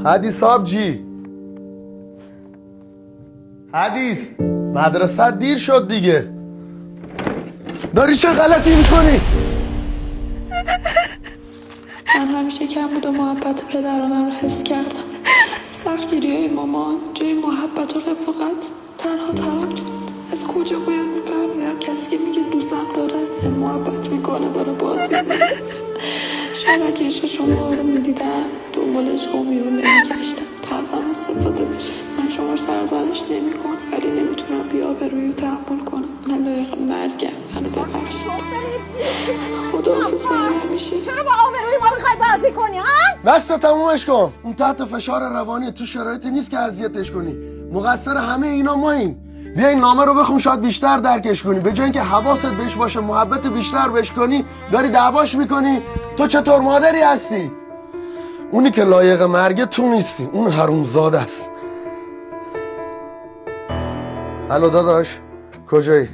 حدیث آبجی، حدیث مدرسه دیر شد دیگه. داری چه غلطی میکنی؟ من همیشه کم بود و محبت پدرانم رو حس کردم. سختگیری های مامان جای محبت و رفاقت تنها طرف کرد. از کجا باید میفهمیدم کسی که میگه دوستم داره محبت میکنه داره بازی میکنه. شبکه‌اش شما رو میدیدم دنبال عشق و میرون نمیگشتم تا ازم استفاده بشه. من شما رو سرزنش نمیکنم ولی نمیتونم بی‌آبرویی رو تحمل کنم. من لایق مرگم، منو ببخشید. خداحافظ برای همیشه. چرا با آبروی ما میخوای بازی کنی ها؟ بسته تمومش کن. اون تحت فشار روانی تو شرایطی نیست که اذیتش کنی. مقصر همه اینا ماییم. بیا این نامه رو بخون شاید بیشتر درکش کنی. به جای اینکه حواست بهش باشه محبت بیشتر بهش کنی داری دعواش میکنی. تو چطور مادری هستی؟ اونی که لایق مرگه تو نیستی، اون حرومزاده است. الو داداش کجایی؟